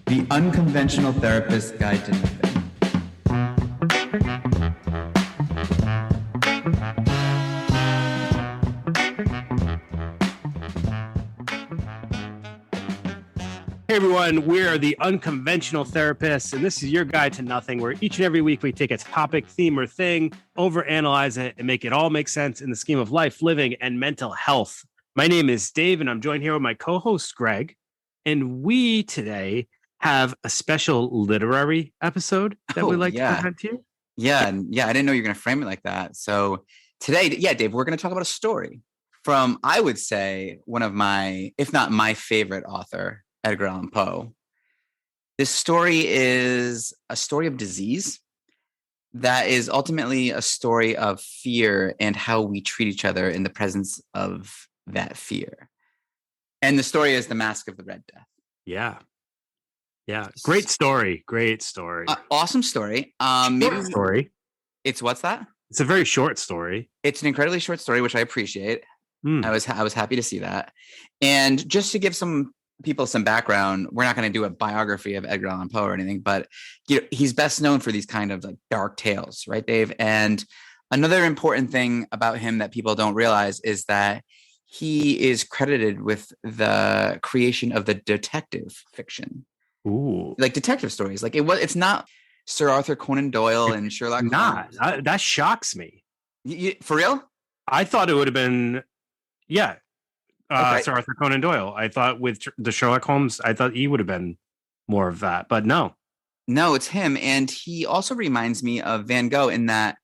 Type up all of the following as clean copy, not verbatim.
The Unconventional Therapist's Guide to Nothing. Hey everyone, we are the Unconventional Therapists, and this is your guide to nothing, where each and every week we take a topic, theme, or thing, overanalyze it, and make it all make sense in the scheme of life, living, and mental health. My name is Dave, and I'm joined here with my co-host Greg, and we today have a special literary episode that we'd like to present to you. Yeah, I didn't know you were going to frame it like that. So today, Dave, we're going to talk about a story from, I would say, one of my, if not my favorite author, Edgar Allan Poe. This story is a story of disease that is ultimately a story of fear and how we treat each other in the presence of that fear. And the story is The Masque of the Red Death. Yeah. Great story. Awesome story. Story. It's what's that? It's a very short story. It's an incredibly short story, which I appreciate. I was happy to see that. And just to give some people some background, we're not going to do a biography of Edgar Allan Poe or anything, but he's best known for these kind of like dark tales, right, Dave? And another important thing about him that people don't realize is that he is credited with the creation of the detective fiction. Ooh, like detective stories. Like it's not Sir Arthur Conan Doyle and Sherlock Holmes. That shocks me. For real? I thought it would have been, Okay. Sir Arthur Conan Doyle. I thought with the Sherlock Holmes, I thought he would have been more of that, but no, it's him. And he also reminds me of Van Gogh in that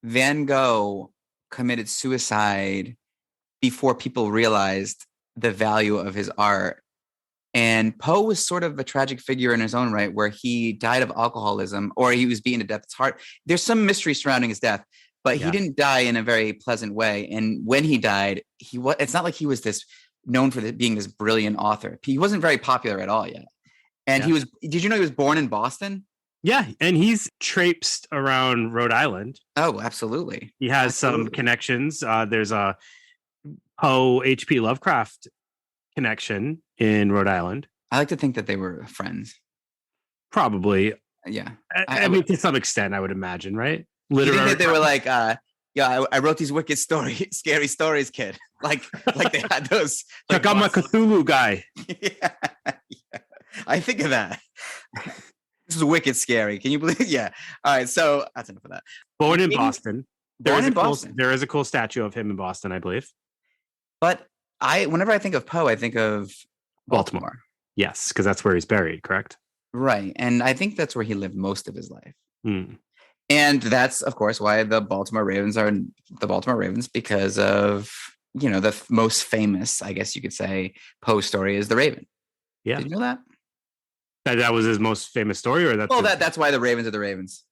Van Gogh committed suicide before people realized the value of his art. And Poe was sort of a tragic figure in his own right, where he died of alcoholism or he was beaten to death. It's hard. There's some mystery surrounding his death, but he didn't die in a very pleasant way. And when he died, it's not like he was known for being this brilliant author. He wasn't very popular at all yet. And did you know he was born in Boston? Yeah. And he's traipsed around Rhode Island. Oh, absolutely. He has some connections. There's a Poe H.P. Lovecraft connection in Rhode Island. I like to think that they were friends. Probably. Yeah. I mean, to some extent, I would imagine, right? Literally. You think that they were like, I wrote these wicked scary stories, kid. Like they had those. Check out my Cthulhu guy. Yeah. I think of that. This is wicked scary. Can you believe it? Yeah. All right. So that's enough of that. Born in Boston. There is a cool statue of him in Boston, I believe. But whenever I think of Poe, I think of Baltimore. Yes, because that's where he's buried, correct? Right. And I think that's where he lived most of his life. Mm. And that's, of course, why the Baltimore Ravens are the Baltimore Ravens, because of, the most famous, I guess you could say, Poe story is the Raven. Yeah. Did you know that? That was his most famous story? Or that's why the Ravens are the Ravens.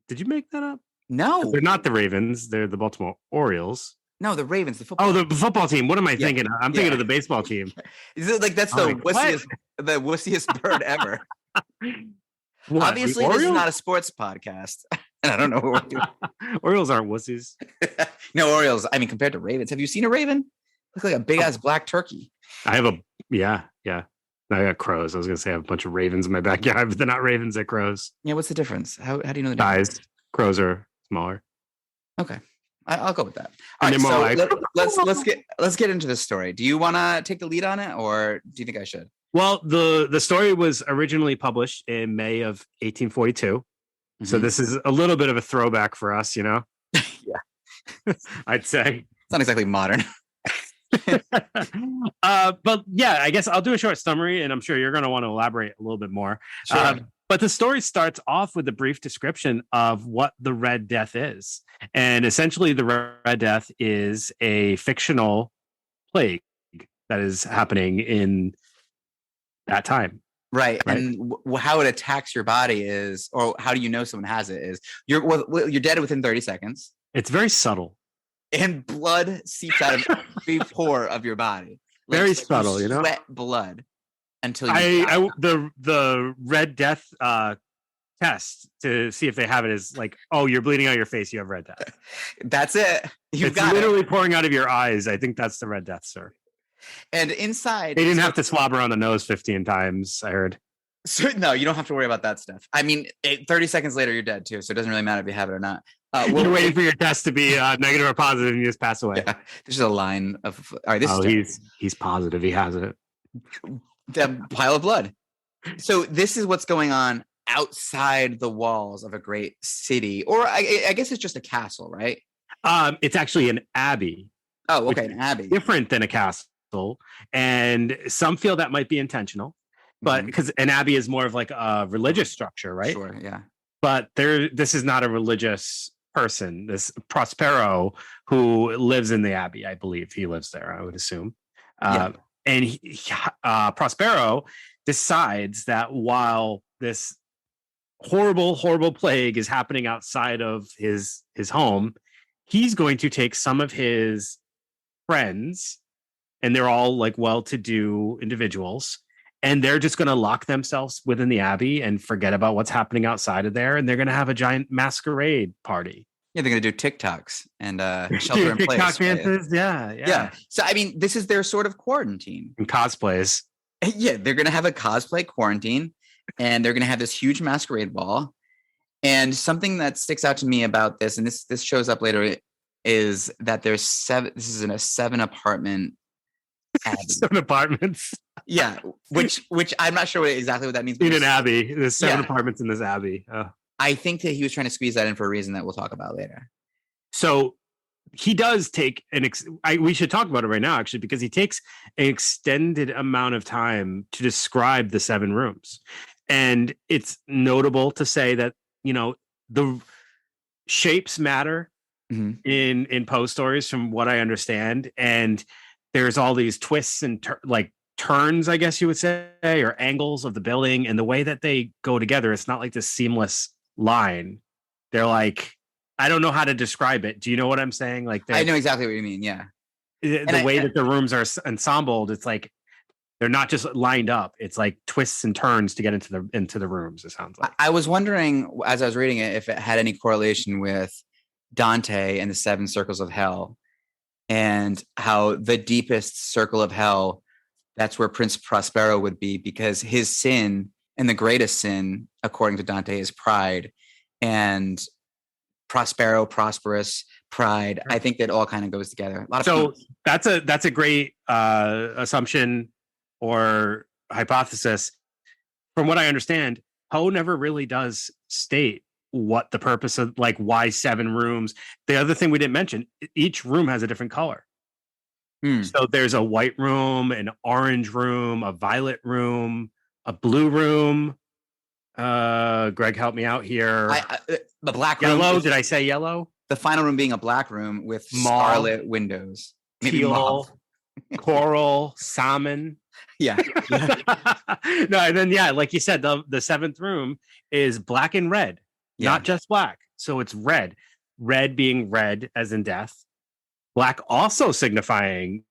Did you make that up? No. They're not the Ravens. They're the Baltimore Orioles. No, the Ravens, the football. Oh, the football team. What am I thinking? I'm thinking of the baseball team. Is it like that's the wussiest bird ever? What, obviously, this is not a sports podcast. And I don't know what we're doing. Orioles aren't wussies. No, Orioles. I mean, compared to Ravens, have you seen a Raven? Look like a big ass black turkey. I have I got crows. I was gonna say I have a bunch of ravens in my backyard, but they're not ravens, they're crows. Yeah, what's the difference? How do you know the difference? Size. Crows are smaller. Okay. I'll go with that. All right, so let's get into this story. Do you want to take the lead on it, or do you think I should? Well, the story was originally published in May of 1842. Mm-hmm. So this is a little bit of a throwback for us, Yeah. I'd say. It's not exactly modern. But yeah, I guess I'll do a short summary, and I'm sure you're going to want to elaborate a little bit more. Sure. But the story starts off with a brief description of what the Red Death is. And essentially, the Red Death is a fictional plague that is happening in that time. Right. And how it attacks your body is, or how do you know someone has it, is you're dead within 30 seconds. It's very subtle. And blood seeps out of every pore of your body. Very subtle, Sweat blood. Until you the Red Death test to see if they have it is like, oh, you're bleeding out your face, you have Red Death. That's it. It's literally pouring out of your eyes. I think that's the Red Death, sir. And inside, they didn't have to swab around the nose 15 times, I heard. So no, you don't have to worry about that stuff. I mean, 30 seconds later, you're dead too. So it doesn't really matter if you have it or not. You're waiting for your test to be negative or positive, and you just pass away. Yeah, there's a line of all right. He's positive. He has it. The pile of blood. So this is what's going on outside the walls of a great city, or I guess it's just a castle, right? It's actually an abbey. Oh, okay, an abbey. Different than a castle, and some feel that might be intentional, but because an abbey is more of like a religious structure, right? Sure, yeah. But this is not a religious person. This Prospero, who lives in the abbey, I believe he lives there, I would assume. And Prospero decides that while this horrible plague is happening outside of his home, he's going to take some of his friends, and they're all like well-to-do individuals, and they're just going to lock themselves within the abbey and forget about what's happening outside of there, and they're going to have a giant masquerade party. Yeah, they're going to do TikToks and shelter in place. TikTok dances, yeah. So I mean, this is their sort of quarantine and cosplays. Yeah, they're going to have a cosplay quarantine, and they're going to have this huge masquerade ball. And something that sticks out to me about this, and this shows up later, is that there's 7. This is in a 7 apartment abbey. 7 apartments. Yeah, which I'm not sure exactly what that means. In an abbey, there's 7 apartments in this abbey. I think that he was trying to squeeze that in for a reason that we'll talk about later. So he does take we should talk about it right now, actually, because he takes an extended amount of time to describe the 7 rooms. And it's notable to say that, the shapes matter in Poe stories, from what I understand. And there's all these twists and turns, I guess you would say, or angles of the building, and the way that they go together. It's not like this seamless line. They're like, I don't know how to describe it. Do you know what I'm saying? Like, I know exactly what you mean. Yeah. The way that the rooms are ensembled, it's like they're not just lined up. It's like twists and turns to get into the rooms. It sounds like. I was wondering as I was reading it if it had any correlation with Dante and the 7 circles of hell, and how the deepest circle of hell, that's where Prince Prospero would be, because his sin, and the greatest sin, according to Dante, is pride. And Prospero, prosperous, pride. I think that all kind of goes together. That's a great assumption or hypothesis. From what I understand, Poe never really does state what the purpose of, like, why 7 rooms. The other thing we didn't mention, each room has a different color. So there's a white room, an orange room, a violet room, a blue room. Greg, help me out here. The black room. Yellow. Is, did I say yellow? The final room being a black room with scarlet windows. Maybe teal, coral, salmon. Yeah. No, and then like you said, the 7th room is black and red, not just black. So it's red. Red being red as in death. Black also signifying,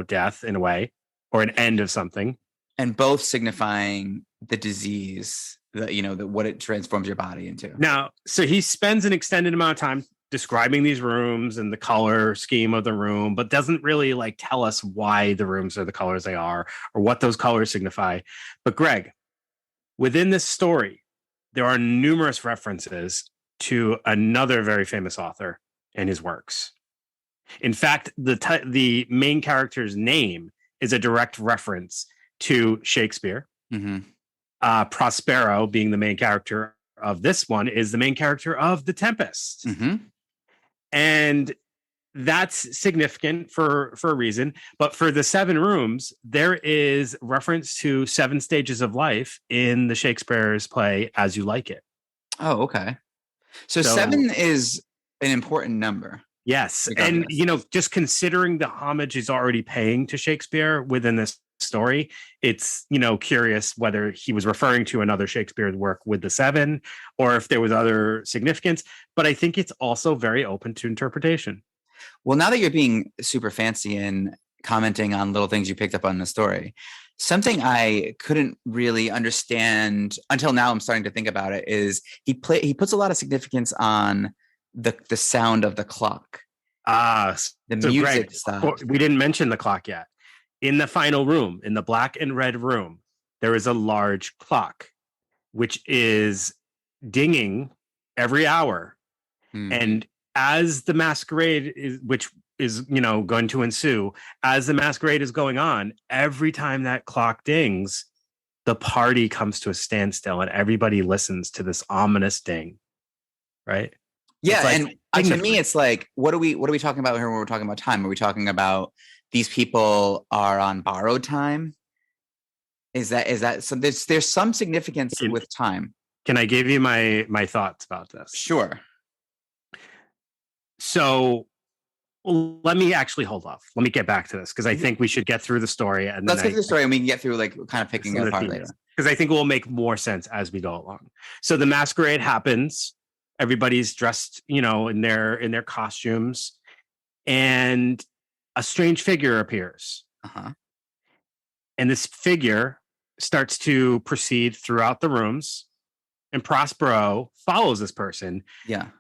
death in a way, or an end of something. And both signifying the disease, what it transforms your body into. Now, so he spends an extended amount of time describing these rooms and the color scheme of the room, but doesn't really tell us why the rooms are the colors they are or what those colors signify. But Greg, within this story, there are numerous references to another very famous author and his works. In fact, the main character's name is a direct reference to Shakespeare. Prospero, being the main character of this one, is the main character of The Tempest. And that's significant for a reason. But for the 7 rooms, there is reference to 7 stages of life in the Shakespeare's play As You Like It. Oh, okay. So 7 is an important number. Yes. And, just considering the homage he's already paying to Shakespeare within this story, it's, curious whether he was referring to another Shakespeare work with the 7 or if there was other significance. But I think it's also very open to interpretation. Well, now that you're being super fancy and commenting on little things you picked up on the story, something I couldn't really understand until now, I'm starting to think about it, is he puts a lot of significance on the sound of the clock. The music Greg, style. We didn't mention the clock yet. In the final room, in the black and red room, there is a large clock, which is dinging every hour. And as the masquerade which is, going to ensue, as the masquerade is going on, every time that clock dings, the party comes to a standstill and everybody listens to this ominous ding. Right? Yeah. And to me, it's like, what are we talking about here when we're talking about time? Are we talking about these people are on borrowed time? Is that so? There's some significance with time. Can I give you my thoughts about this? Sure. So let me actually hold off. Let me get back to this because I think we should get through the story. And let's get through the story and we can get through like kind of picking it apart later. Because I think it will make more sense as we go along. So the masquerade happens. Everybody's dressed, in their costumes, and a strange figure appears. Uh-huh. And this figure starts to proceed throughout the rooms. And Prospero follows this person,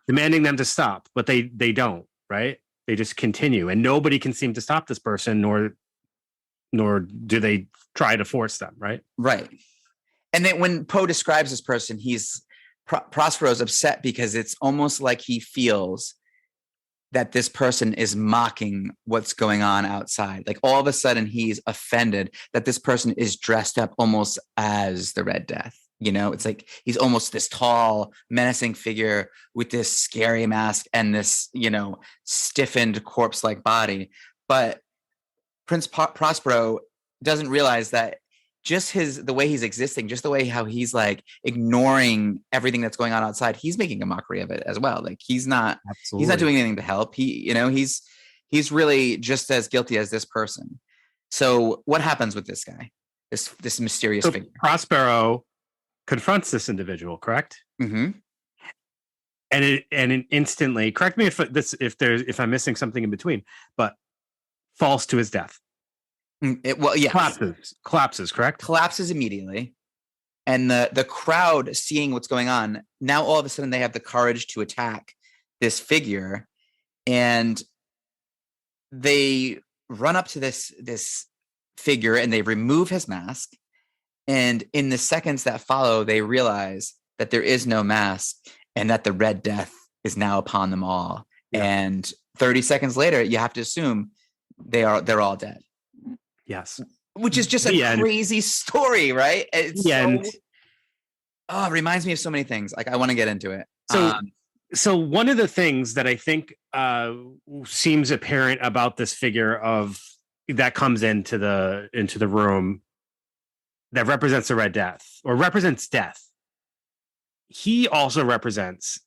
demanding them to stop, but they don't, right? They just continue, and nobody can seem to stop this person, nor do they try to force them, right? Right. And then when Poe describes this person, Prospero's upset because it's almost like he feels that this person is mocking what's going on outside. Like all of a sudden he's offended that this person is dressed up almost as the Red Death. It's like he's almost this tall, menacing figure with this scary mask and this, stiffened corpse-like body. But Prince Prospero doesn't realize that just the way he's existing, just the way how he's like ignoring everything that's going on outside, he's making a mockery of it as well. Like he's not doing anything to help. He's really just as guilty as this person. So what happens with this guy, this mysterious figure? Prospero confronts this individual, correct? Mm-hmm. And it instantly, correct me if I'm missing something in between, but falls to his death. Collapses, correct? Collapses immediately. And the crowd, seeing what's going on, now all of a sudden they have the courage to attack this figure, and they run up to this figure and they remove his mask. And in the seconds that follow, they realize that there is no mask and that the Red Death is now upon them all. Yeah. And 30 seconds later, you have to assume they're all dead. Yes. Which is just a crazy story, right? It's it reminds me of so many things. Like I want to get into it. So one of the things that I think seems apparent about this figure that comes into the room that represents the Red Death or represents death, he also represents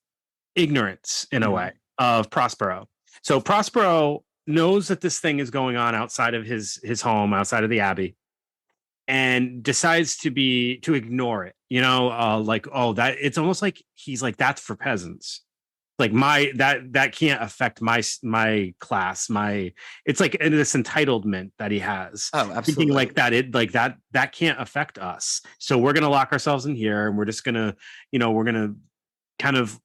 ignorance in a way of Prospero. So Prospero knows that this thing is going on outside of his home, outside of the Abbey, and decides to ignore it. That it's almost like he's like, that's for peasants. Like that can't affect my class. It's like this entitlement that he has. Oh, absolutely. Thinking like that that can't affect us. So we're gonna lock ourselves in here, and we're just gonna, we're gonna kind of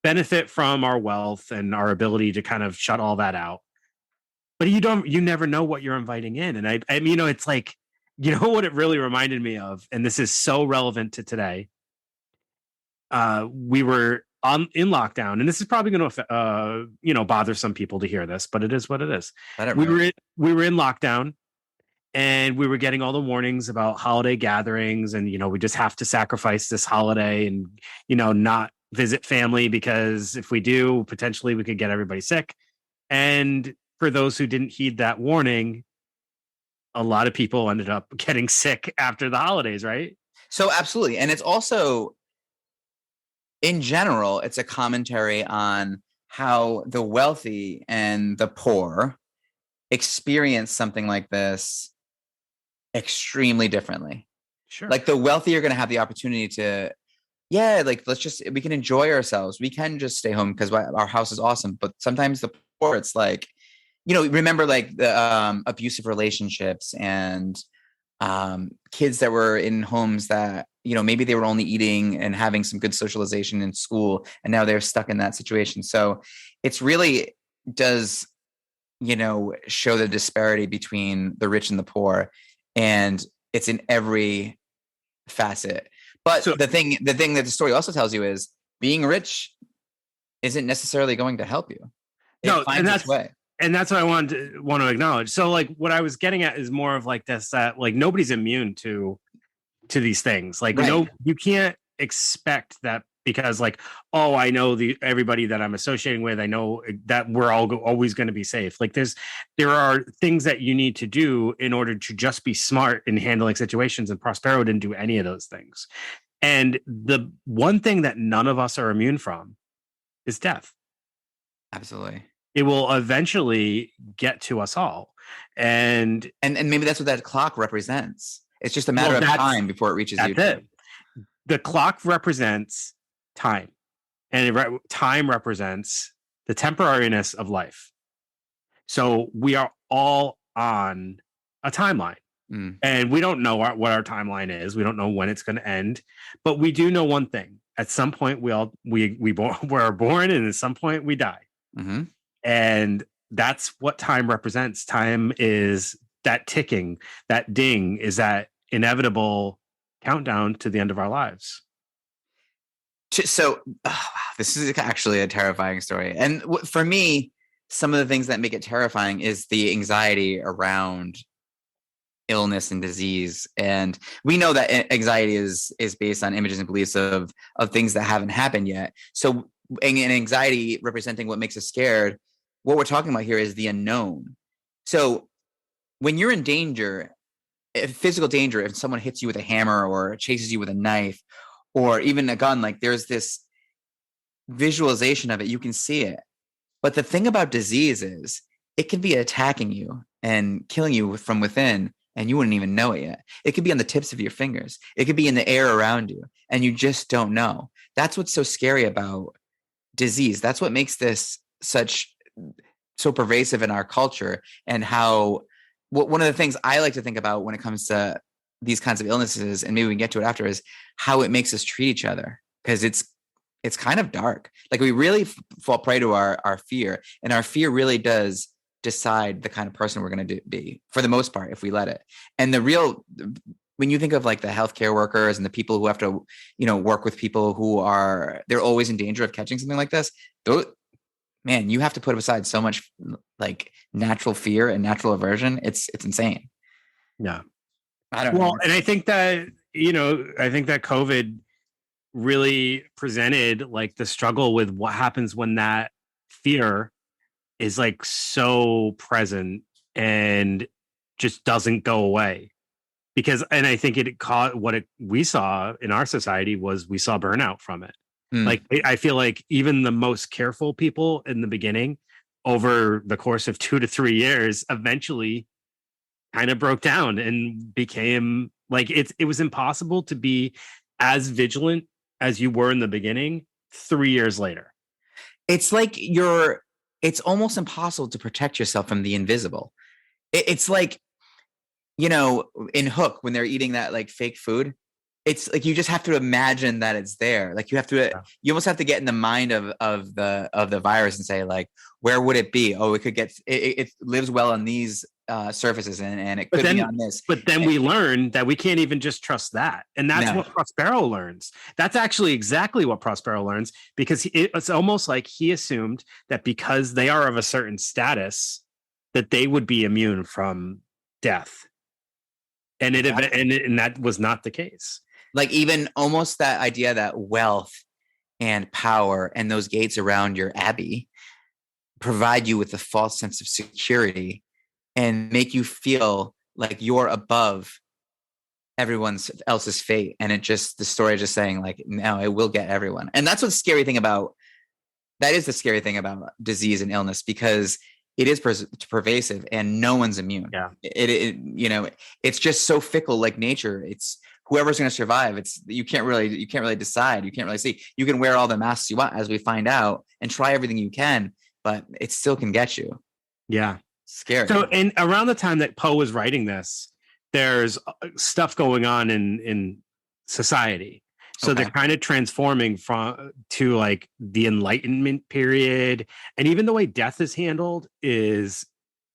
benefit from our wealth and our ability to kind of shut all that out. But you never know what you're inviting in. And I mean, it's like, what it really reminded me of, and this is so relevant to today. We were in lockdown, and this is probably going to, bother some people to hear this, but it is what it is. We were in lockdown, and we were getting all the warnings about holiday gatherings, and we just have to sacrifice this holiday and not visit family, because if we do, potentially we could get everybody sick. And for those who didn't heed that warning, a lot of people ended up getting sick after the holidays, right? So absolutely. And it's also, in general, it's a commentary on how the wealthy and the poor experience something like this extremely differently. Sure. Like the wealthy are going to have the opportunity to, we can enjoy ourselves. We can just stay home because our house is awesome. But sometimes the poor, it's like, remember like the abusive relationships and kids that were in homes that, maybe they were only eating and having some good socialization in school, and now they're stuck in that situation. So it's really does, show the disparity between the rich and the poor. And it's in every facet. But So the thing that the story also tells you is being rich isn't necessarily going to help you. It no, finds its way. and that's what I want to acknowledge. So like what I was getting at is more of like this, that like nobody's immune to these things. Like, Right. no, you can't expect that because like, oh, I know everybody that I'm associating with, I know that we're all always going to be safe. Like there are things that you need to do in order to just be smart in handling situations, and Prospero didn't do any of those things. And the one thing that none of us are immune from is death. Absolutely. It will eventually get to us all. And maybe that's what that clock represents. It's just a matter of time before it reaches you. That's it. The clock represents time, and time represents the temporariness of life. So we are all on a timeline. And we don't know what our timeline is. We don't know when it's going to end, but we do know one thing: at some point, we're born, and at some point we die. Mm-hmm. And that's what time represents. Time is that ticking, that ding, is that inevitable countdown to the end of our lives. So this is actually a terrifying story. And for me, some of the things that make it terrifying is the anxiety around illness and disease. And we know that anxiety is based on images and beliefs of things that haven't happened yet. So and anxiety representing what makes us scared, what we're talking about here is the unknown. So when you're in danger, physical danger, if someone hits you with a hammer or chases you with a knife or even a gun, like there's this visualization of it, you can see it. But the thing about disease is it can be attacking you and killing you from within, and you wouldn't even know it yet. It could be on the tips of your fingers. It could be in the air around you, and you just don't know. That's what's so scary about disease. That's what makes this so pervasive in our culture, and how one of the things I like to think about when it comes to these kinds of illnesses, and maybe we can get to it after, is how it makes us treat each other, because it's kind of dark. Like we really fall prey to our fear, and our fear really does decide the kind of person we're going to be for the most part, if we let it. And when you think of like the healthcare workers and the people who have to, work with people who they're always in danger of catching something like this, man, you have to put aside so much like natural fear and natural aversion. It's insane. Yeah. I don't know. And I think that, COVID really presented like the struggle with what happens when that fear is like so present and just doesn't go away. And I think it caught we saw in our society was we saw burnout from it. Like, I feel like even the most careful people in the beginning, over the course of 2 to 3 years, eventually kind of broke down and became like, it was impossible to be as vigilant as you were in the beginning 3 years later. It's like it's almost impossible to protect yourself from the invisible. It's like, in Hook, when they're eating that like fake food, it's like you just have to imagine that it's there. Like you almost have to get in the mind of the virus and say, like, where would it be? Oh, it could get it lives well on these surfaces, and it could be on this. But then we learn that we can't even just trust that, and that's what Prospero learns. That's actually exactly what Prospero learns, because it's almost like he assumed that because they are of a certain status, that they would be immune from death, and that was not the case. Like even almost that idea that wealth and power and those gates around your abbey provide you with a false sense of security and make you feel like you're above everyone else's fate. And the story is just saying like, no, it will get everyone. And that's the scary thing about disease and illness, because it is pervasive and no one's immune. Yeah. It's just so fickle, like nature. It's whoever's going to survive. You can't really decide. You can't really see. You can wear all the masks you want, as we find out, and try everything you can, but it still can get you. Yeah. Scary. So, and around the time that Poe was writing this, there's stuff going on in society. So they're kind of transforming to like the Enlightenment period, and even the way death is handled is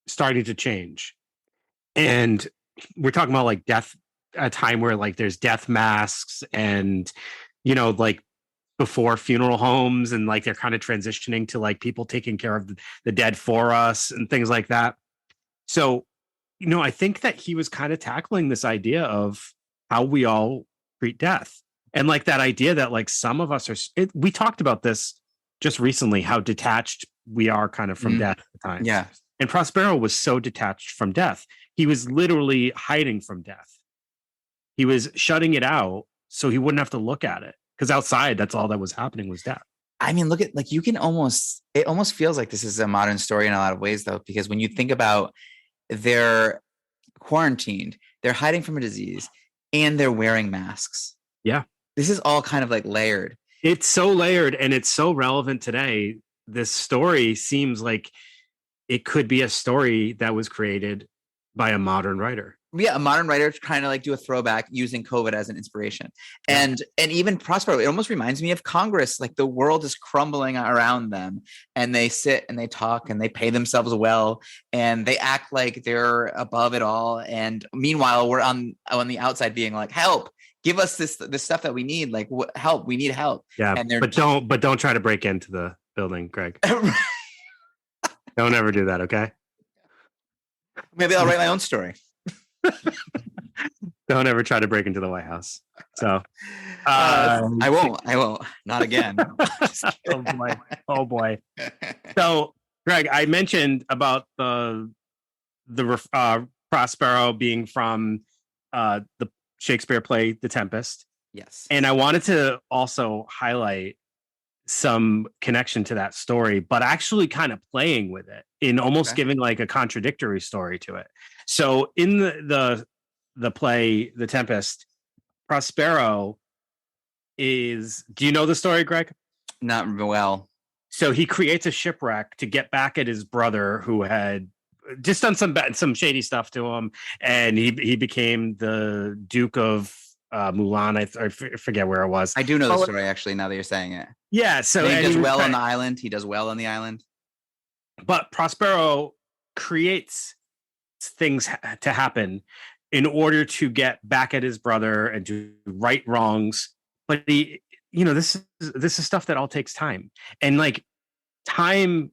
starting to change. And we're talking about like death a time where like there's death masks and, like before funeral homes, and like they're kind of transitioning to like people taking care of the dead for us and things like that. So, I think that he was kind of tackling this idea of how we all treat death. And like that idea that like some of us we talked about this just recently, how detached we are kind of from death at the time. Yeah. And Prospero was so detached from death. He was literally hiding from death. He was shutting it out so he wouldn't have to look at it. Because outside, that's all that was happening was death. I mean, look at like it almost feels like this is a modern story in a lot of ways, though, because when you think about they're quarantined, they're hiding from a disease, and they're wearing masks. Yeah. This is all kind of like layered. It's so layered and it's so relevant today. This story seems like it could be a story that was created by a modern writer. Yeah, a modern writer trying to like do a throwback using COVID as an inspiration. And even Prospero, it almost reminds me of Congress. Like the world is crumbling around them and they sit and they talk and they pay themselves well and they act like they're above it all. And meanwhile, we're on the outside being like, help, give us this stuff that we need. Like help, we need help. Yeah, and but don't try to break into the building, Greg. Don't ever do that, okay? Maybe I'll write my own story. Don't ever try to break into the White House. So I won't. Not again. Oh boy. So, Greg, I mentioned about the Prospero being from the Shakespeare play The Tempest. Yes. And I wanted to also highlight some connection to that story, but actually kind of playing with it in almost giving like a contradictory story to it. So in the play The Tempest, Prospero is, do you know the story, Greg? Not well. So he creates a shipwreck to get back at his brother who had just done some shady stuff to him, and he became the Duke of Mulan. I forget where it was. I do know the story actually. Now that you're saying it, yeah. So he does well on the island. He does well on the island. But Prospero creates things to happen in order to get back at his brother and to right wrongs. But this is stuff that all takes time, and like time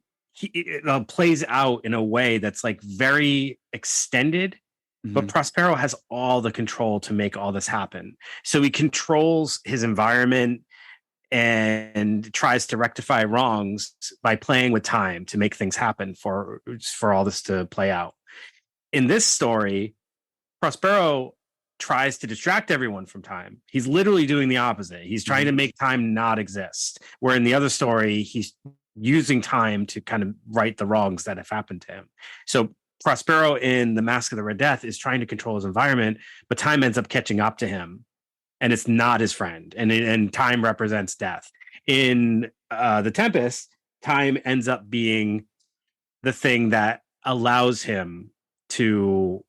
plays out in a way that's like very extended. But Prospero has all the control to make all this happen. So he controls his environment and tries to rectify wrongs by playing with time to make things happen for all this to play out. In this story, Prospero tries to distract everyone from time. He's literally doing the opposite. He's trying to make time not exist. Where in the other story, he's using time to kind of right the wrongs that have happened to him. So Prospero in The Masque of the Red Death is trying to control his environment, but time ends up catching up to him, and it's not his friend. And time represents death. In The Tempest, time ends up being the thing that allows him to,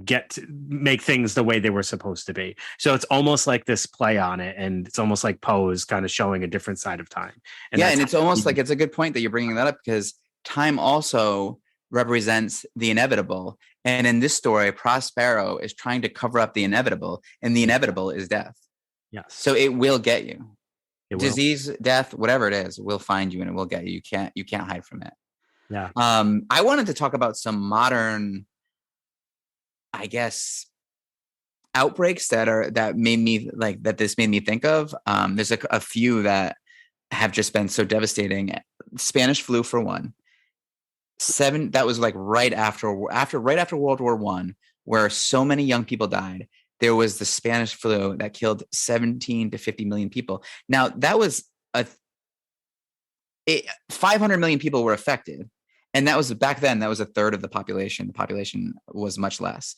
get to make things the way they were supposed to be. So it's almost like this play on it, and it's almost like Poe is kind of showing a different side of time. And it's almost like it's a good point that you're bringing that up, because time also represents the inevitable. And in this story, Prospero is trying to cover up the inevitable, and the inevitable is death. Yes. So it will get you. Disease, death, whatever it is, will find you and it will get you. You can't hide from it. Yeah. I wanted to talk about some modern, I guess, outbreaks that made me like that. This made me think of. There's a few that have just been so devastating. Spanish flu, for one. That was like right after World War I, where so many young people died. There was the Spanish flu that killed 17 to 50 million people. Now that was 500 million people were affected. And that was back then, that was a third of the population. The population was much less.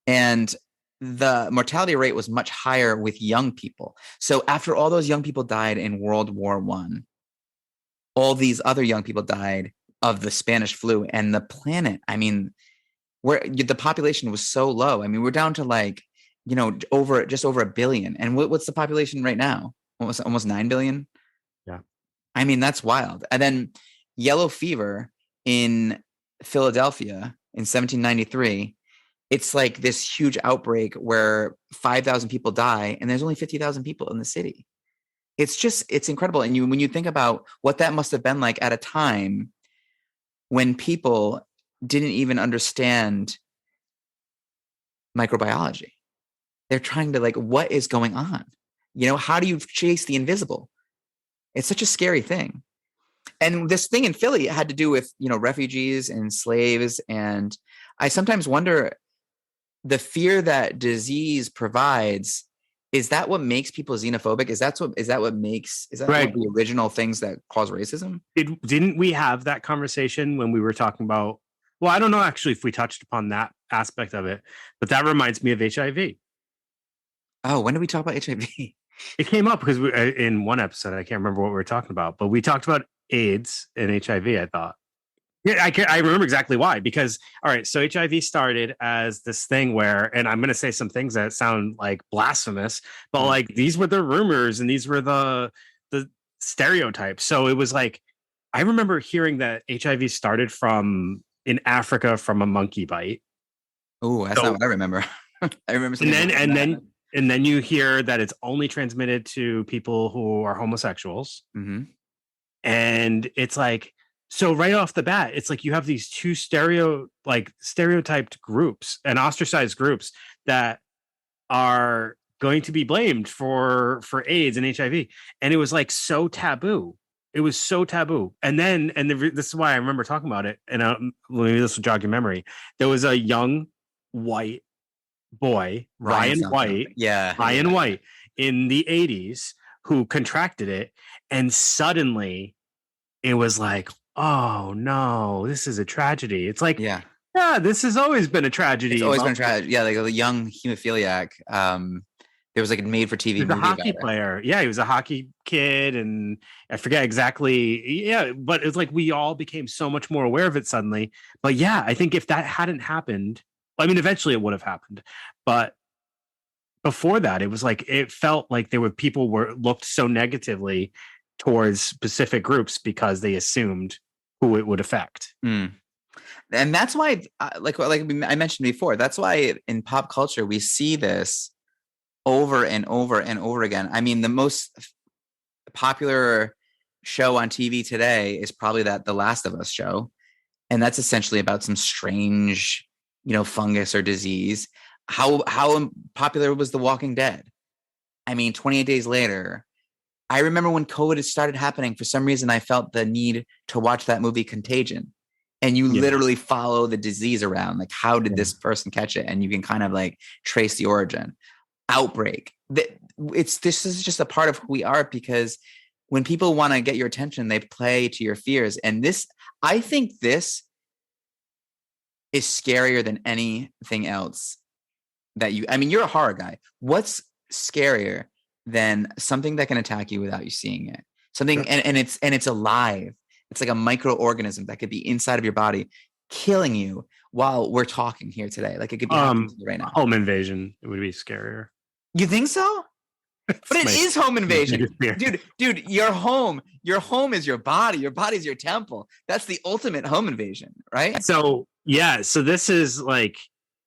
And the mortality rate was much higher with young people. So after all those young people died in World War I, all these other young people died of the Spanish flu. And the planet, I mean, where the population was so low. I mean, we're down to like, just over 1 billion. And what's the population right now? Almost 9 billion. Yeah. I mean, that's wild. And then yellow fever in Philadelphia in 1793 it's like this huge outbreak where 5,000 people die and there's only 50,000 people in the city. It's incredible. And when you think about what that must have been like at a time when people didn't even understand microbiology, they're trying to like, what is going on? How do you chase the invisible? It's such a scary thing. And this thing in Philly had to do with, refugees and slaves. And I sometimes wonder, the fear that disease provides, is that what makes people xenophobic? Is that Right. one of the original things that cause racism? Didn't we have that conversation when we were talking about, well, I don't know actually if we touched upon that aspect of it, but that reminds me of HIV. Oh, when did we talk about HIV? It came up because in one episode, I can't remember what we were talking about, but we talked about AIDS and HIV, I thought. Yeah, I remember exactly why. Because, all right, so HIV started as this thing where, and I'm going to say some things that sound like blasphemous, but like these were the rumors and these were the stereotypes. So it was like, I remember hearing that HIV started in Africa from a monkey bite. Oh, that's not what I remember. I remember something. And then you hear that it's only transmitted to people who are homosexuals. Mm-hmm. And it's like, so right off the bat, it's like you have these two stereotyped groups and ostracized groups that are going to be blamed for AIDS and HIV. And it was like so taboo. It was so taboo. And this is why I remember talking about it. And maybe this will jog your memory. There was a young white boy, Ryan White, in the 80s who contracted it. And suddenly it was like, oh no, this is a tragedy. It's like, yeah, this has always been a tragedy. It's always been a tragedy. Yeah, like a young hemophiliac. There was like a made-for-TV movie. A hockey player. Yeah, he was a hockey kid, and I forget exactly. Yeah, but it's like we all became so much more aware of it suddenly. But yeah, I think if that hadn't happened, I mean, eventually it would have happened. But before that, it was like it felt like there were people looked so negatively towards specific groups because they assumed who it would affect. And that's why, like I mentioned before, that's why in pop culture we see this over and over and over again. I mean, the most popular show on TV today is probably The Last of Us show. And that's essentially about some strange, fungus or disease. How popular was The Walking Dead? I mean, 28 days later, I remember when COVID started happening, for some reason, I felt the need to watch that movie Contagion. And you literally follow the disease around. Like, how did this person catch it? And you can kind of like trace the origin. Outbreak. This is just a part of who we are, because when people want to get your attention, they play to your fears. And I think this is scarier than anything else you're a horror guy. What's scarier than something that can attack you without you seeing it? Something, and it's alive. It's like a microorganism that could be inside of your body, killing you while we're talking here today. Like it could be happening to you right now. Home invasion. It would be scarier. You think so? But it is home invasion. Dude, your home is your body. Your body is your temple. That's the ultimate home invasion, right? So this is like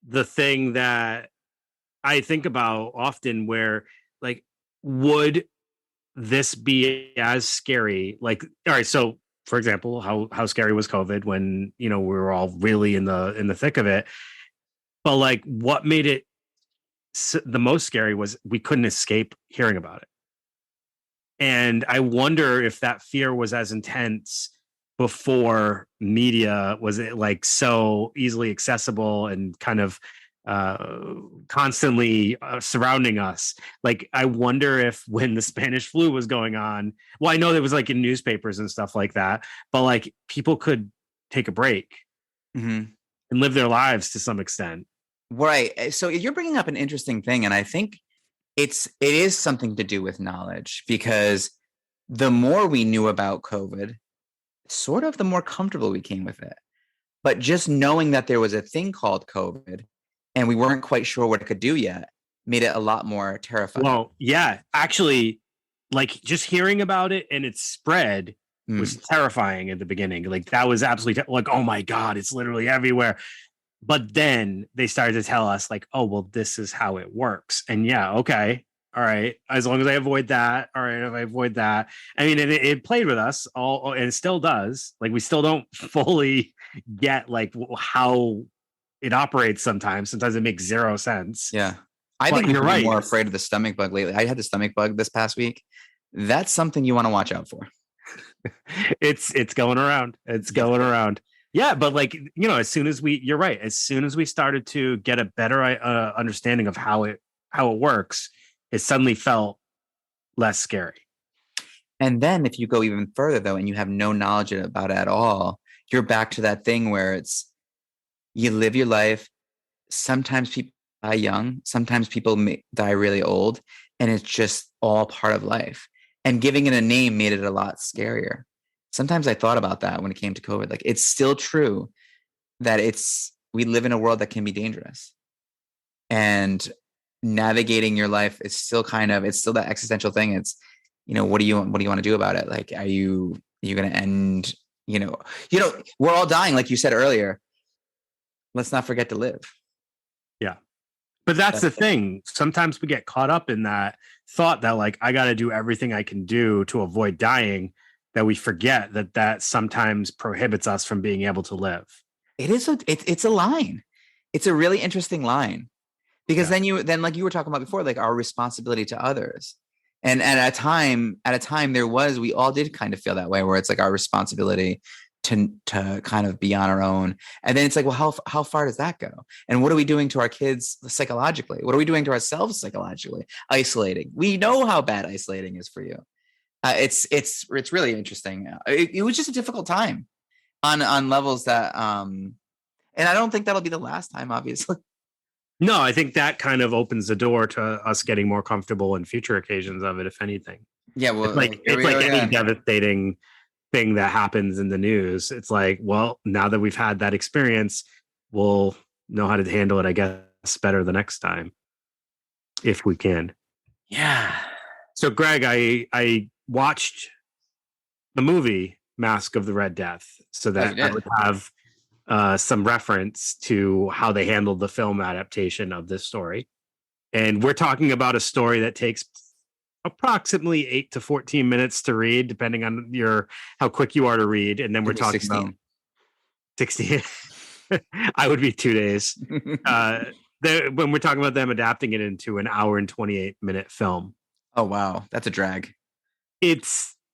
the thing that I think about often, where like, would this be as scary? Like, all right, so for example, how scary was COVID when, we were all really in the thick of it. But like, what made it the most scary was we couldn't escape hearing about it. And I wonder if that fear was as intense before media was like so easily accessible and kind of constantly surrounding us. Like, I wonder if when the Spanish flu was going on, well, I know there was like in newspapers and stuff like that, but like people could take a break and live their lives to some extent. Right. So you're bringing up an interesting thing. And I think it is something to do with knowledge, because the more we knew about COVID, sort of the more comfortable we came with it. But just knowing that there was a thing called COVID and we weren't quite sure what it could do yet made it a lot more terrifying. Well, yeah, actually, like just hearing about it and its spread was terrifying at the beginning. Like that was absolutely like, oh my God, it's literally everywhere. But then they started to tell us like, oh, well, this is how it works. And yeah, okay. All right. As long as I avoid that. All right. If I avoid that. I mean, it played with us all and it still does. Like we still don't fully get like how it operates sometimes. Sometimes it makes zero sense. Yeah. I But think we you're should be right. more afraid of the stomach bug lately. I had the stomach bug this past week. That's something you want to watch out for. It's going around. It's going around. Yeah, but like, as soon as you're right. As soon as we started to get a better understanding of how it works, it suddenly felt less scary. And then if you go even further though, and you have no knowledge about it at all, you're back to that thing where it's you live your life. Sometimes people die young. Sometimes people die really old, and it's just all part of life. And giving it a name made it a lot scarier. Sometimes I thought about that when it came to COVID. Like it's still true that we live in a world that can be dangerous, and navigating your life is still it's still that existential thing. It's, what do you want to do about it? Like, are you going to end, we're all dying. Like you said earlier, let's not forget to live. Yeah. But that's the thing. Sometimes we get caught up in that thought that like, I got to do everything I can do to avoid dying, that we forget that sometimes prohibits us from being able to live. It's a line. It's a really interesting line, because then like you were talking about before, like our responsibility to others. And at a time we all did kind of feel that way, where it's like our responsibility to kind of be on our own. And then it's like, well, how far does that go? And what are we doing to our kids psychologically? What are we doing to ourselves psychologically? Isolating. We know how bad isolating is for you. It's really interesting. It was just a difficult time on levels that, and I don't think that'll be the last time, obviously. No, I think that kind of opens the door to us getting more comfortable in future occasions of it, if anything. Yeah, well, it's like any devastating thing that happens in the news. It's like, well, now that we've had that experience, we'll know how to handle it, I guess, better the next time, if we can. Yeah. So, Greg, I watched the movie Masque of the Red Death so that I would have some reference to how they handled the film adaptation of this story. And we're talking about a story that takes approximately 8 to 14 minutes to read, depending on how quick you are to read. And then we're talking 16. about 16. I would be 2 days. When we're talking about them adapting it into an hour and 28-minute film. Oh, wow. That's a drag.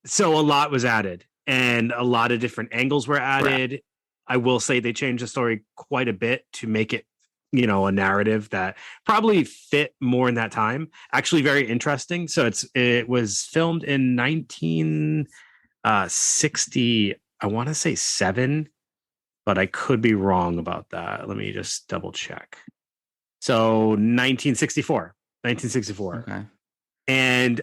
So a lot was added and a lot of different angles were added. Right. I will say they changed the story quite a bit to make it, a narrative that probably fit more in that time. Actually, very interesting. So it was filmed in 1960, I want to say 7, but I could be wrong about that. Let me just double check. So 1964. Okay. And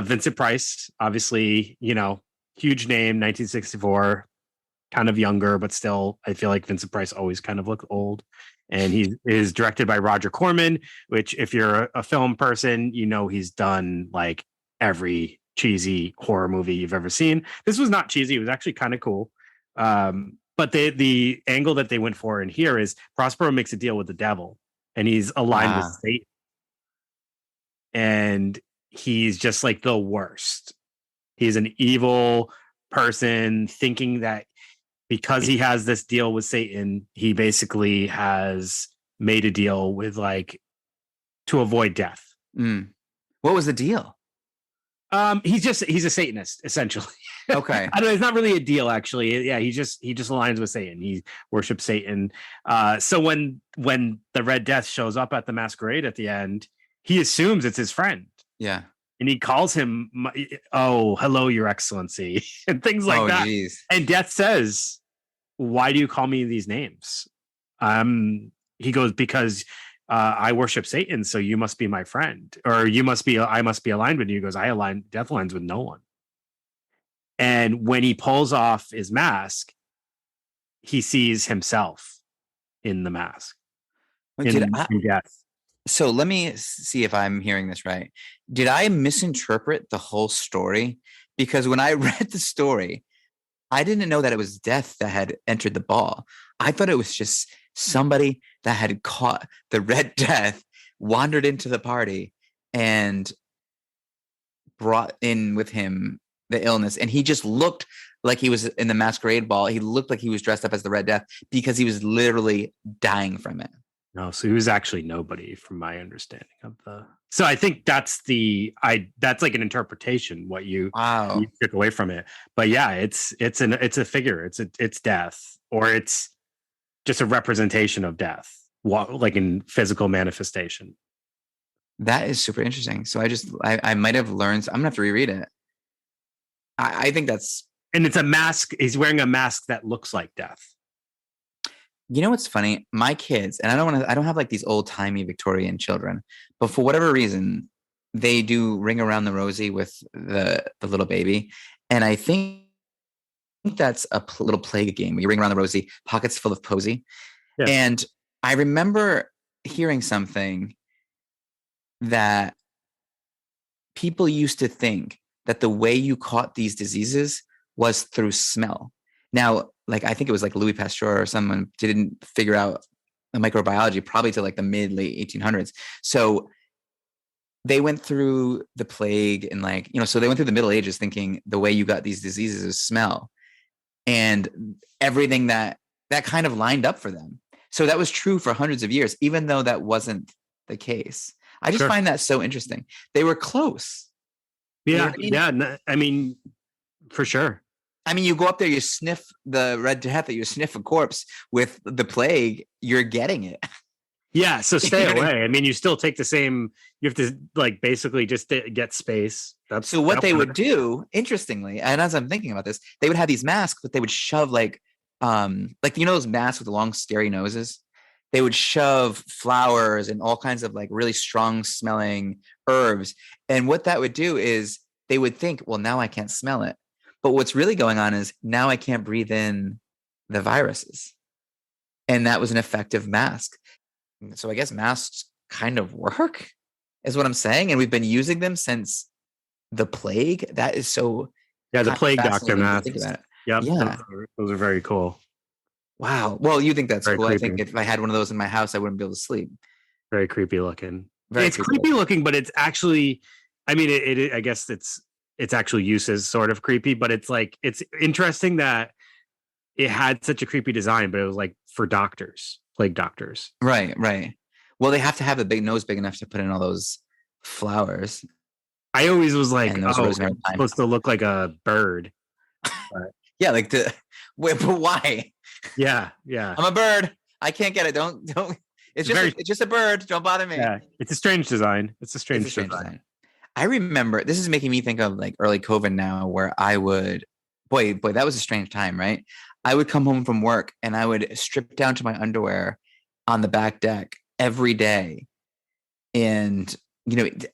Vincent Price, obviously, huge name, 1964. Kind of younger, but still, I feel like Vincent Price always kind of looked old. And he is directed by Roger Corman, which, if you're a film person, he's done like every cheesy horror movie you've ever seen. This was not cheesy; it was actually kind of cool. But the angle that they went for in here is Prospero makes a deal with the devil, and he's aligned with Satan, and he's just like the worst. He's an evil person thinking that because he has this deal with Satan, he basically has made a deal with to avoid death. Mm. What was the deal? He's a Satanist, essentially. Okay. I don't know. It's not really a deal, actually. Yeah, he just aligns with Satan. He worships Satan. So when the Red Death shows up at the masquerade at the end, he assumes it's his friend. Yeah. And he calls him, "Oh, hello, Your Excellency," and things like that. Geez. And Death says, "Why do you call me these names?" He goes, "Because I worship Satan, so you must be my friend, or I must be aligned with you." He goes, Death aligns with no one." And when he pulls off his mask, he sees himself in the mask. In Death. So let me see if I'm hearing this right. Did I misinterpret the whole story? Because when I read the story, I didn't know that it was Death that had entered the ball. I thought it was just somebody that had caught the Red Death wandered into the party and brought in with him the illness. And he just looked like he was in the masquerade ball. He looked like he was dressed up as the Red Death because he was literally dying from it. No, so he was actually nobody, from my understanding of the. So I think that's that's like an interpretation what you took away from it. But yeah, it's a figure. It's death, or it's just a representation of death, like in physical manifestation. That is super interesting. So I might have learned. I'm gonna have to reread it. I think that's. And it's a mask. He's wearing a mask that looks like death. You know what's funny? My kids, and I don't have like these old timey Victorian children, but for whatever reason, they do ring around the rosy with the little baby. And I think that's a little plague game. You ring around the rosy, pockets full of posy. Yeah. And I remember hearing something that people used to think that the way you caught these diseases was through smell. Now, like, I think it was like Louis Pasteur or someone didn't figure out the microbiology probably to like the late 1800s. So they went through the plague and like, so they went through the Middle Ages thinking the way you got these diseases is smell, and everything that kind of lined up for them. So that was true for hundreds of years, even though that wasn't the case. I just find that so interesting. They were close. Yeah. Yeah. I mean, for sure. I mean, you go up there, you sniff the Red Death, you sniff a corpse with the plague, you're getting it. Yeah, so stay away. I mean, you still take the same, you have to like basically just get space. So what they would do, interestingly, and as I'm thinking about this, they would have these masks, but they would shove like those masks with the long scary noses? They would shove flowers and all kinds of like really strong smelling herbs. And what that would do is they would think, well, now I can't smell it. But what's really going on is now I can't breathe in the viruses. And that was an effective mask. So I guess masks kind of work, is what I'm saying. And we've been using them since the plague. That is so. Yeah, the plague doctor masks. Think about it. Yep, yeah. Those are very cool. Wow. Well, you think that's very cool. Creepy. I think if I had one of those in my house, I wouldn't be able to sleep. Very creepy looking. It's creepy looking, but it's actually, I mean, I guess its actual use is sort of creepy, but it's like, it's interesting that it had such a creepy design, but it was like for doctors, plague doctors. Right. Well, they have to have a big nose big enough to put in all those flowers. I always was like, it's supposed to look like a bird. But. Yeah, like but why? Yeah. I'm a bird. I can't get it. Don't. It's just a bird. Don't bother me. Yeah, it's a strange design. It's a strange design. I remember, this is making me think of like early COVID now, where I would, boy, that was a strange time, right? I would come home from work and I would strip down to my underwear on the back deck every day and,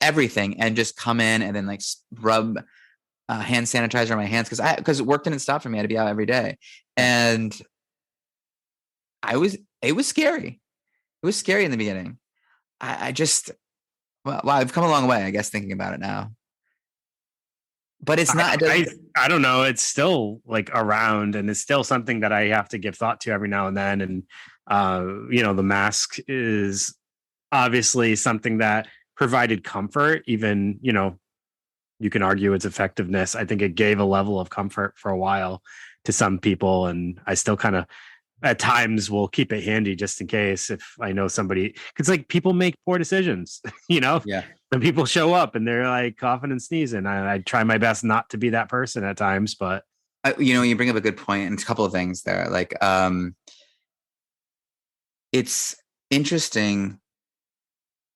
everything, and just come in and then like rub hand sanitizer on my hands because work didn't stop for me. I had to be out every day. And it was scary. It was scary in the beginning. Well, I've come a long way, I guess, thinking about it now. But it's not. I don't know. It's still like around, and it's still something that I have to give thought to every now and then. And the mask is obviously something that provided comfort. Even you can argue its effectiveness. I think it gave a level of comfort for a while to some people, and I still kind of. At times we'll keep it handy just in case if I know somebody, because like people make poor decisions, Yeah. When people show up and they're like coughing and sneezing, I try my best not to be that person at times, but you bring up a good point, and a couple of things there. Like, it's interesting.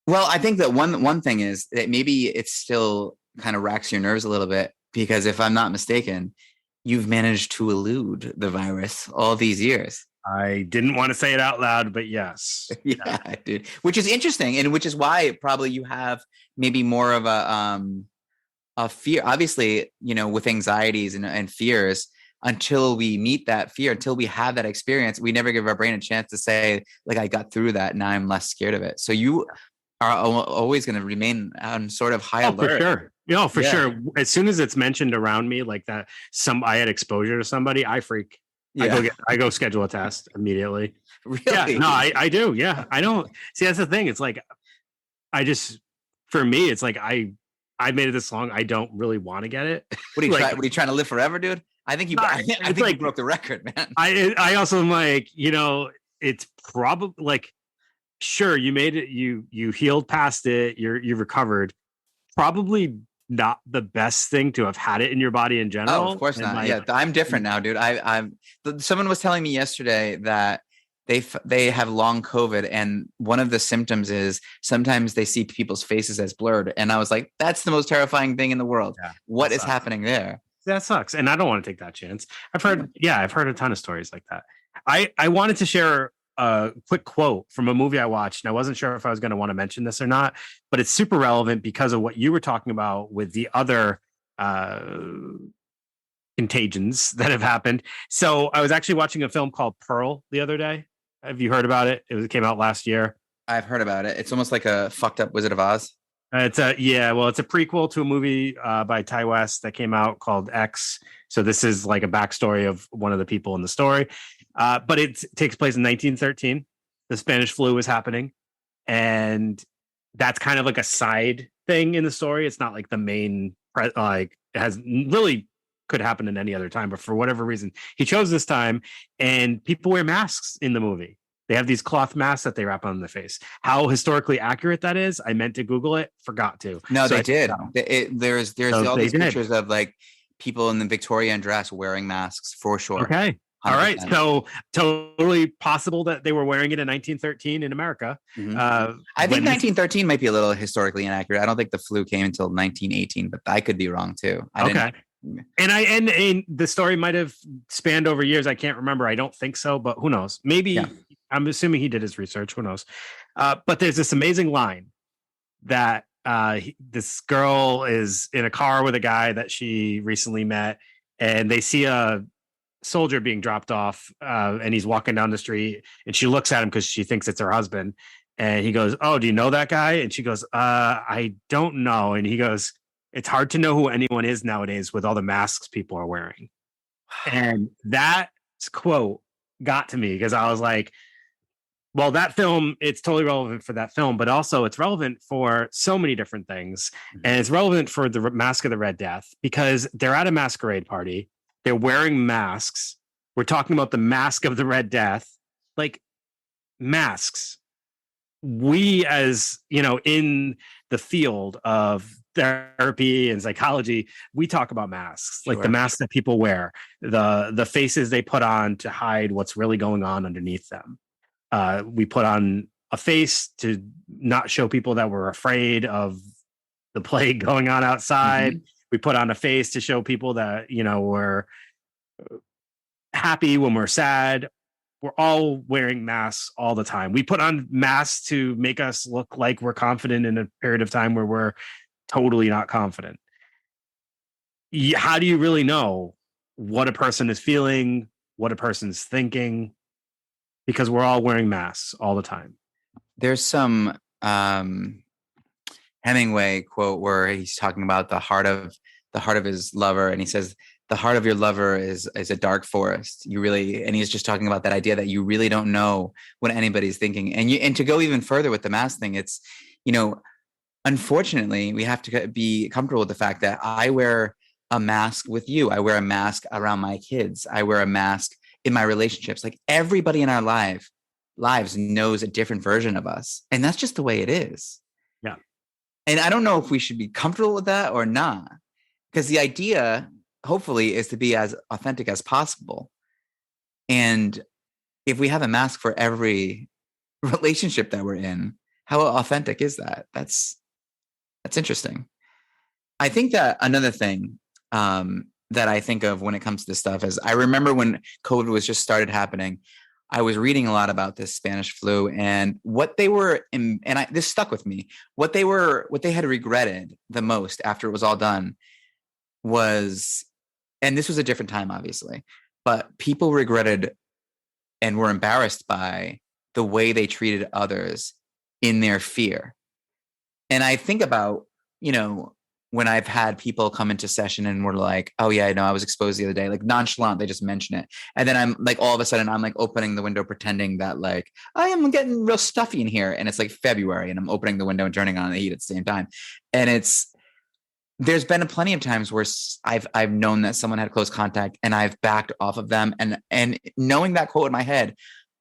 Well, I think that one thing is that maybe it still kind of racks your nerves a little bit, because if I'm not mistaken, you've managed to elude the virus all these years. I didn't want to say it out loud, but yes. Yeah, dude. Which is interesting, and which is why probably you have maybe more of a fear. Obviously, with anxieties and fears, until we meet that fear, until we have that experience, we never give our brain a chance to say, like, I got through that, now I'm less scared of it. So you are always going to remain on sort of high alert. For sure. Sure. As soon as it's mentioned around me, like that, I had exposure to somebody, I freak. Yeah. I go schedule a test immediately. Yeah, Really? no, I do. Yeah, I don't see. That's the thing. It's like for me, it's like I made it this long. I don't really want to get it. What are you Like, trying? What are you trying to live forever, dude? I think you. I it's think you like broke the record, man. I also am like, it's probably like, sure, you made it. You healed past it. You recovered. Probably not the best thing to have had it in your body in Oh, of general. course And not. like, Yeah, I'm different now, dude. Someone was telling me yesterday that they have long COVID, and one of the symptoms is sometimes they see people's faces as blurred. And I was like, that's the most terrifying thing in the world. yeah, What is happening there? that sucks, and I don't want to take that chance. I've heard a ton of stories like that. I wanted to share a quick quote from a movie I watched, and I wasn't sure if I was going to want to mention this or not, but it's super relevant because of what you were talking about with the other uh, contagions that have happened. So I was actually watching a film called Pearl the other day. Have you heard about it? It came out last year. I've heard about it. It's almost like a fucked up Wizard of Oz. It's a it's a prequel to a movie by Ty West that came out called X. So this is like a backstory of one of the people in the story, but it takes place in 1913. The Spanish flu is happening, and that's kind of like a side thing in the story. It's not like the main like it has really could happen in any other time, but for whatever reason, he chose this time, and people wear masks in the movie. They have these cloth masks that they wrap on their face. How historically accurate that is, I meant to Google it, forgot to. No, So they I- did. There's So all they these did. pictures of like people in the Victorian dress wearing masks for sure. Okay. All right. 100%. So totally possible that they were wearing it in 1913 in America. Mhm. I think when- 1913 might be a little historically inaccurate. I don't think the flu came until 1918, but I could be wrong too. Okay. And the story might have spanned over years. I can't remember. I don't think so, but who knows? Maybe Yeah. I'm assuming he did his research. Who knows? But there's this amazing line that this girl is in a car with a guy that she recently met, and they see a soldier being dropped off, and he's walking down the street, and she looks at him because she thinks it's her husband, and he goes, "Oh, do you know that guy?" And she goes, "I don't know." And he goes, "It's hard to know who anyone is nowadays with all the masks people are wearing." And that quote got to me because I was like, well, that film, it's totally relevant for that film, but also it's relevant for so many different things. And it's relevant for the Masque of the Red Death because they're at a masquerade party. They're wearing masks. We're talking about the Masque of the Red Death, like masks. We, as in the field of therapy and psychology, we talk about masks, like the masks that people wear, the faces they put on to hide what's really going on underneath them. We put on a face to not show people that we're afraid of the plague going on outside. Mm-hmm. We put on a face to show people that we're happy when we're sad. We're all wearing masks all the time. We put on masks to make us look like we're confident in a period of time where we're totally not confident. How do you really know what a person is feeling, what a person's thinking? Because we're all wearing masks all the time. There's some Hemingway quote where he's talking about the heart of his lover, and he says, the heart of your lover is a dark forest. And he's just talking about that idea that you really don't know what anybody's thinking. And to go even further with the mask thing, it's, unfortunately, we have to be comfortable with the fact that I wear a mask with you. I wear a mask around my kids. I wear a mask in my relationships. Like everybody in our lives knows a different version of us. And that's just the way it is. Yeah. And I don't know if we should be comfortable with that or not, because the idea, hopefully, is to be as authentic as possible. And if we have a mask for every relationship that we're in, how authentic is that? That's interesting. I think that another thing that I think of when it comes to this stuff is I remember when COVID was just started happening, I was reading a lot about this Spanish flu and what they were this stuck with me. What they had regretted the most after it was all done was, and this was a different time, obviously, but people regretted and were embarrassed by the way they treated others in their fear. And I think about, when I've had people come into session and were like, oh yeah, I know I was exposed the other day, like nonchalant, they just mention it. And then I'm like, all of a sudden I'm like opening the window, pretending that like, I am getting real stuffy in here. And it's like February and I'm opening the window and turning on the heat at the same time. And there's been plenty of times where I've known that someone had close contact and I've backed off of them. And knowing that quote in my head,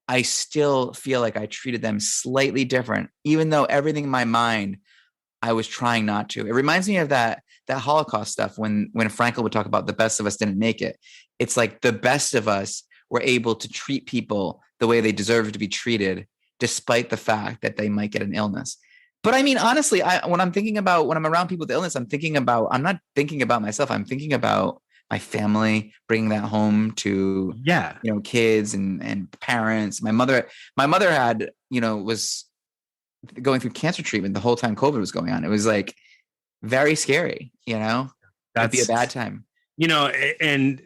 I still feel like I treated them slightly different, even though everything in my mind, I was trying not to. It reminds me of that Holocaust stuff when Frankel would talk about the best of us didn't make it. It's like the best of us were able to treat people the way they deserve to be treated, despite the fact that they might get an illness. But I mean, honestly, when I'm around people with illness, I'm not thinking about myself. I'm thinking about my family, bringing that home to, kids and parents. My mother had, was going through cancer treatment the whole time COVID was going on. It was like very scary, that'd be a bad time. And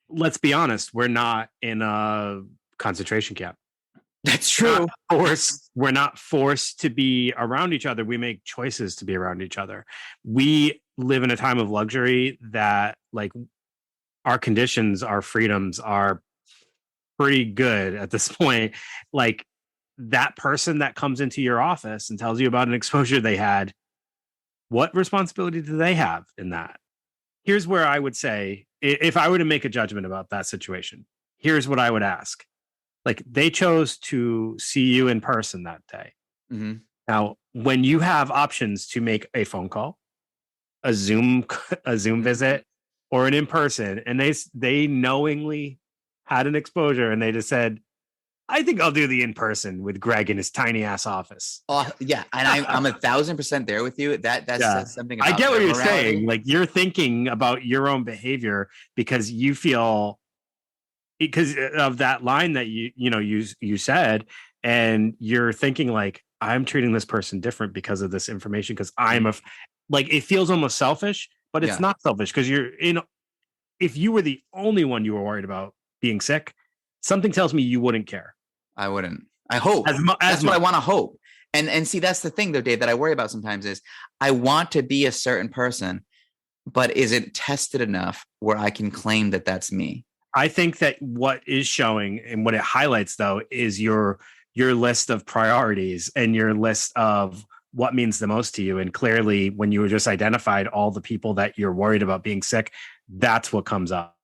let's be honest, we're not in a concentration camp. That's true. We're not forced to be around each other. We make choices to be around each other. We live in a time of luxury that like our conditions, our freedoms are pretty good at this point. Like, that person that comes into your office and tells you about an exposure they had, what responsibility do they have in that? Here's where I would say, if I were to make a judgment about that situation, here's what I would ask. Like, they chose to see you in person that day. Mm-hmm. Now, when you have options to make a phone call, a Zoom visit, or an in-person, and they knowingly had an exposure and they just said, I think I'll do the in-person with Greg in his tiny ass office. Oh yeah. And I'm 1,000% there with you. That's something. I get what you're saying. Like, you're thinking about your own behavior because you feel, because of that line that you said, and you're thinking like, I'm treating this person different because of this information. Cause it feels almost selfish, but it's not selfish. Cause if you were the only one you were worried about being sick, something tells me you wouldn't care. I wouldn't. I hope. That's what I want to hope. And see, that's the thing though, Dave, that I worry about sometimes is I want to be a certain person, but is it tested enough where I can claim that that's me? I think that what is showing and what it highlights though is your list of priorities and your list of what means the most to you. And clearly when you were just identified all the people that you're worried about being sick, that's what comes up.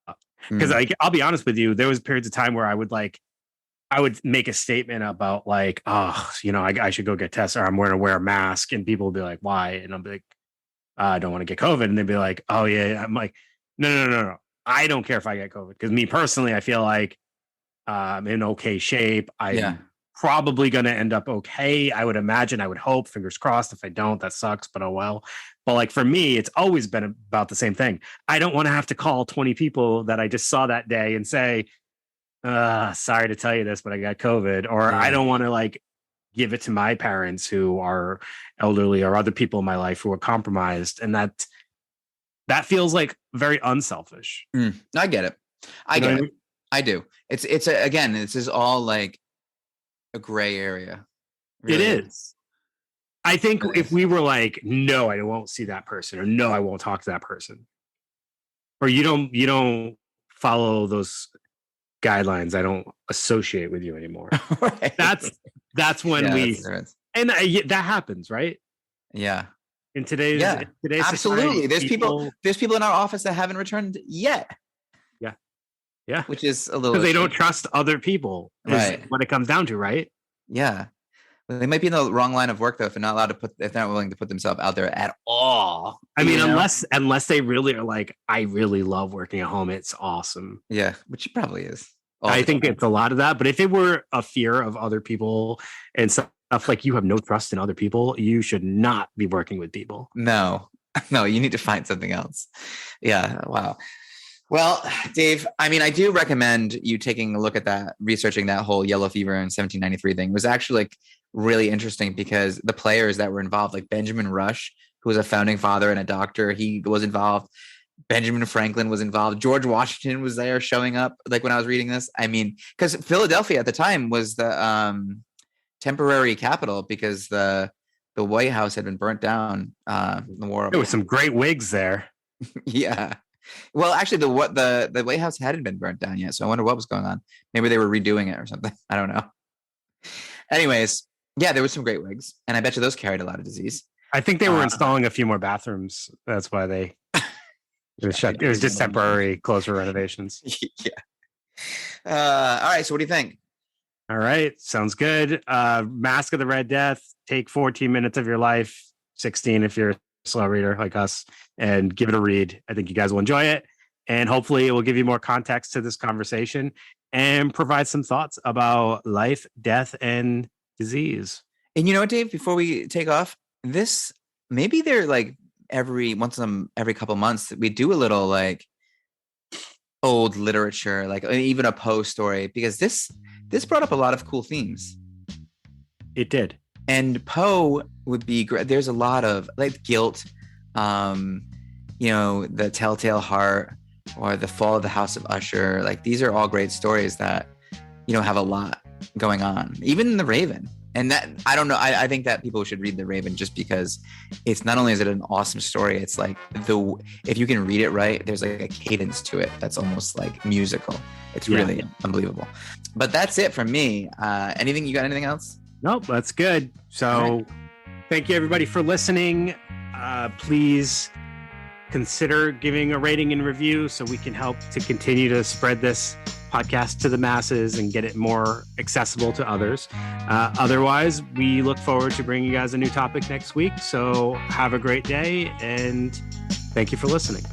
Because I'll be honest with you, there was periods of time where I would make a statement about like, I should go get tested, or I'm going to wear a mask, and people would be like, why? And I'll be like, I don't want to get COVID. And they'd be like, oh yeah. I'm like, no. I don't care if I get COVID. Because me personally, I feel like I'm in okay shape. I'm probably going to end up okay. I would imagine, I would hope, fingers crossed. If I don't, that sucks, but oh well. But like for me, it's always been about the same thing. I don't want to have to call 20 people that I just saw that day and say, sorry to tell you this, but I got COVID. Or I don't want to like give it to my parents who are elderly or other people in my life who are compromised. And that feels like very unselfish. I get it. I get it. I do. Again, this is all like a gray area. Really. It is. I think if we were like, no, I won't see that person, or no, I won't talk to that person, or you don't follow those guidelines, I don't associate with you anymore. Right. That's when that happens, right? Yeah. In today's absolutely society, there's people in our office that haven't returned yet. Yeah. Which is a little, because they don't trust other people, right? What it comes down to, right? Yeah. They might be in the wrong line of work though, if they're not willing to put themselves out there at all. I mean, unless they really are like, I really love working at home. It's awesome. Yeah, which it probably is. I think it's a lot of that. But if it were a fear of other people and stuff like you have no trust in other people, you should not be working with people. No, you need to find something else. Yeah. Wow. Well, Dave, I mean, I do recommend you taking a look at that, researching that whole yellow fever in 1793 thing. It was actually like really interesting because the players that were involved, like Benjamin Rush, who was a founding father and a doctor, he was involved. Benjamin Franklin was involved. George Washington was there showing up. Like when I was reading this, I mean, because Philadelphia at the time was the temporary capital because the the White House had been burnt down in the war. There was some great wigs there. Yeah. Well, actually, the White House hadn't been burnt down yet, so I wonder what was going on. Maybe they were redoing it or something. I don't know. Anyways, yeah, there was some great wigs, and I bet you those carried a lot of disease. I think they were installing a few more bathrooms. That's why they it was just temporary, closed for renovations. Yeah. All right. So, what do you think? All right, sounds good. Masque of the Red Death. Take 14 minutes of your life, 16 if you're a slow reader like us, and give it a read. I think you guys will enjoy it, and hopefully, it will give you more context to this conversation and provide some thoughts about life, death, and disease. And you know what, Dave? Before we take off, this maybe they're like every couple months we do a little like old literature, like even a Poe story, because this brought up a lot of cool themes. It did. And Poe would be great. There's a lot of like guilt, the Telltale Heart or the Fall of the House of Usher. Like these are all great stories that, have a lot going on. Even The Raven. And that, I don't know. I think that people should read The Raven just because it's not only is it an awesome story, it's like if you can read it right, there's like a cadence to it that's almost like musical. It's really unbelievable. But that's it from me. You got anything else? Nope, that's good. So Thank you everybody for listening. Please consider giving a rating and review so we can help to continue to spread this podcast to the masses and get it more accessible to others. Otherwise, we look forward to bringing you guys a new topic next week. So have a great day and thank you for listening.